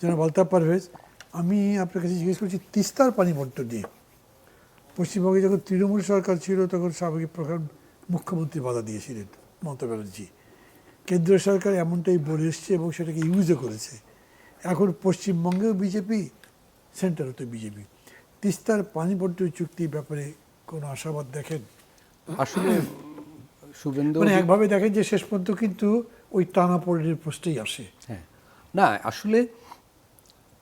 জনাব আলতাফ পারভেজ, আমি আপনার কাছে জিজ্ঞেস করছি তিস্তার পানি বন্টন নিয়ে। পশ্চিমবঙ্গে যখন তৃণমূল সরকার ছিল তখন সাবেক প্রধান মুখ্যমন্ত্রী বাধা দিয়েছিলেন মমতা ব্যানার্জি। কেন্দ্রীয় সরকার এমনটাই বলে এসছে এবং সেটাকে ইউজও করেছে। এখন পশ্চিমবঙ্গেও বিজেপি, সেন্টারও তো বিজেপি। তিস্তার পানি বন্টন চুক্তির ব্যাপারে কোনো আশাবাদ দেখেন? আসলে শুভেন্দু মানে একভাবে দেখেন যে শেষ পর্যন্ত কিন্তু ওই টানাপোড়েনের প্রশ্নেই আসে। হ্যাঁ, না আসলে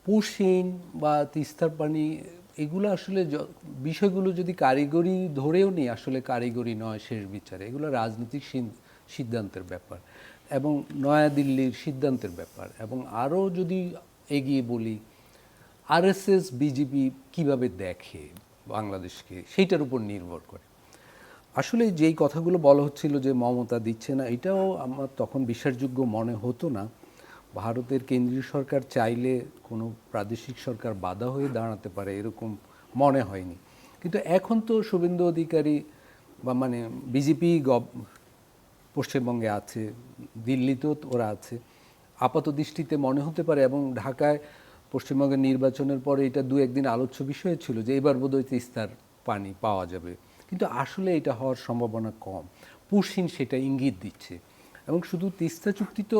পুশিন বা তিস্তার পানি এগুলো আসলে বিষয়গুলো যদি কারিগরি ধরেও নিই, আসলে কারিগরি নয় শেষ বিচারে, এগুলো রাজনৈতিক সিদ্ধান্তের ব্যাপার এবং নয়াদিল্লির সিদ্ধান্তের ব্যাপার। এবং আরও যদি এগিয়ে বলি, আরএসএস বিজেপি কিভাবে দেখে বাংলাদেশকে, সেইটার উপর নির্ভর করে। আসলে যেই কথাগুলো বলা হচ্ছিল যে মমতা দিচ্ছে না, এটাও আমার তখন বিশ্বাসযোগ্য মনে হতো না। ভারতের কেন্দ্রীয় সরকার চাইলে কোনো প্রাদেশিক সরকার বাধা হয়ে দাঁড়াতে পারে এরকম মনে হয়নি। কিন্তু এখন তো শুভেন্দু অধিকারী বা মানে বিজেপি পশ্চিমবঙ্গে আছে, দিল্লিতেও ওরা আছে, আপাত দৃষ্টিতে মনে হতে পারে। এবং ঢাকায় পশ্চিমবঙ্গের নির্বাচনের পরে এটা দু একদিন আলোচ্য বিষয় ছিল যে এবার বোধহয় তিস্তার পানি পাওয়া যাবে, কিন্তু আসলে এটা হওয়ার সম্ভাবনা কম। পুশিন সেটা ইঙ্গিত দিচ্ছে। এবং শুধু তিস্তা চুক্তি তো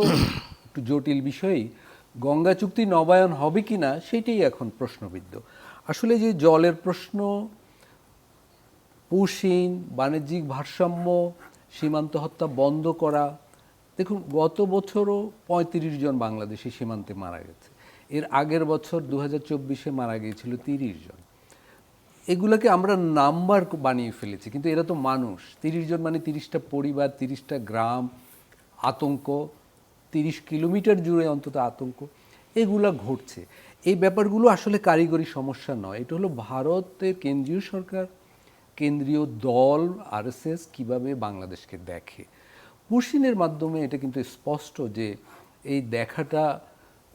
একটু জটিল বিষয়ই, গঙ্গা চুক্তি নবায়ন হবে কি না সেটাই এখন প্রশ্নবিদ্ধ। আসলে যে জলের প্রশ্ন, পুশিন, বাণিজ্যিক ভারসাম্য, সীমান্ত হত্যা বন্ধ করা, দেখুন গত বছরও ৩৫ জন বাংলাদেশি সীমান্তে মারা গেছে। এর আগের বছর ২০২৪-এ মারা গিয়েছিল ৩০ জন। এগুলোকে আমরা নাম্বার বানিয়ে ফেলেছি, কিন্তু এরা তো মানুষ। ৩০ জন মানে ৩০টা পরিবার, ৩০টা গ্রাম, আতঙ্ক, ৩০ কিলোমিটার জুড়ে অন্তত আতঙ্ক, এগুলা ঘটছে। এই ব্যাপারগুলো আসলে কারিগরি সমস্যা নয়, এটা হলো ভারতের কেন্দ্রীয় সরকার, কেন্দ্রীয় দল আরএসএস কীভাবে বাংলাদেশকে দেখে। পুশিনের মাধ্যমে এটা কিন্তু স্পষ্ট যে এই দেখাটা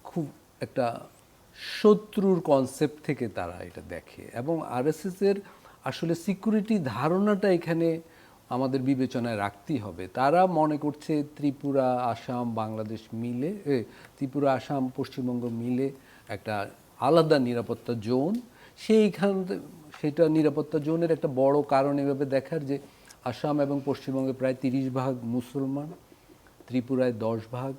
খুব একটা শত্রুর কনসেপ্ট থেকে তারা এটা দেখে। এবং আরএসএসের আসলে সিকিউরিটি ধারণাটা এখানে আমাদের বিবেচনায় রাখতেই হবে। তারা মনে করছে ত্রিপুরা, আসাম, বাংলাদেশ মিলে, ত্রিপুরা, আসাম, পশ্চিমবঙ্গ মিলে একটা আলাদা নিরাপত্তা জোন। সেটা নিরাপত্তা জোনের একটা বড় কারণ এভাবে দেখার যে আসাম এবং পশ্চিমবঙ্গে প্রায় ৩০% মুসলমান, ত্রিপুরায় 10%।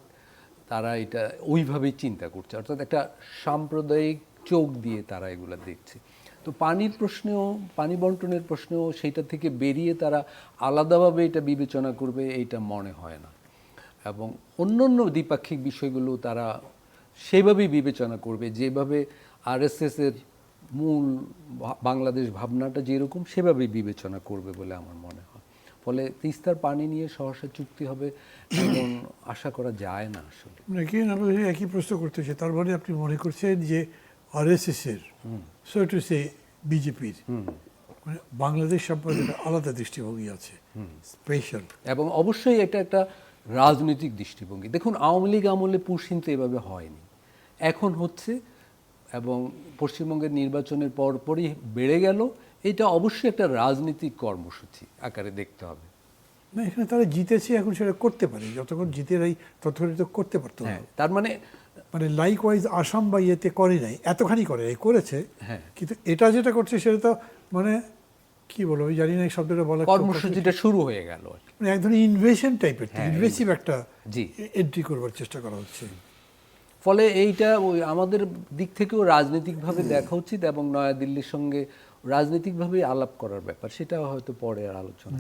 তারা এটা ওইভাবেই চিন্তা করছে, অর্থাৎ একটা সাম্প্রদায়িক চোখ দিয়ে তারা এগুলো দেখছে। তো পানির প্রশ্নেও, পানি বন্টনের প্রশ্নেও সেইটা থেকে বেরিয়ে তারা আলাদাভাবে এটা বিবেচনা করবে এইটা মনে হয় না। এবং অন্য দ্বিপাক্ষিক বিষয়গুলো তারা সেভাবেই বিবেচনা করবে যেভাবে আরএসএসের মূল বাংলাদেশ ভাবনাটা যেরকম সেভাবেই বিবেচনা করবে বলে আমার মনে হয়। ফলে তিস্তার পানি নিয়ে সহসা চুক্তি হবে এমন আশা করা যায় না আসলে। একই প্রশ্ন করতেছে, তার মানে আপনি মনে করছেন যে আরএসএসের, সো টু সে বিজেপির, মানে বাংলাদেশ সম্পর্কে একটা আলাদা দৃষ্টিভঙ্গি আছে, স্পেশাল। এবং অবশ্যই এটা একটা রাজনৈতিক দৃষ্টিভঙ্গি। দেখুন আওয়ামী লীগ আমলে পুশিন তো এভাবে হয়নি, এখন হচ্ছে। এবং পশ্চিমবঙ্গের নির্বাচনের পরপরই বেড়ে গেল। এটা অবশ্যই একটা রাজনৈতিক কর্মসূচি আকারে দেখতে হবে। না, এখানে তারা জিতেছে, এখন সেটা করতে পারে, যতক্ষণ জিতে নাই ততক্ষণ তো করতে পারতো। হ্যাঁ, তার মানে লাইকওয়াইজ আসাম বা ইয়েতে করে নাই, এতখানি করে নাই, করেছে। হ্যাঁ, কিন্তু এটা যেটা করছে সেটা তো মানে কি বলবো, আমি জানি না এই শব্দটা বলা, কর্মসূচিটা শুরু হয়ে গেল, মানে এক ধরনের ইনভেশন টাইপের, ইনভেসিভ একটা জি এন্ট্রি করবার চেষ্টা করা হচ্ছে। ফলে এইটা ওই আমাদের দিক থেকেও রাজনৈতিকভাবে দেখা উচিত এবং নয়াদিল্লির সঙ্গে রাজনৈতিকভাবে আলাপ করার ব্যাপার, সেটা হয়তো পরে আর আলোচনা।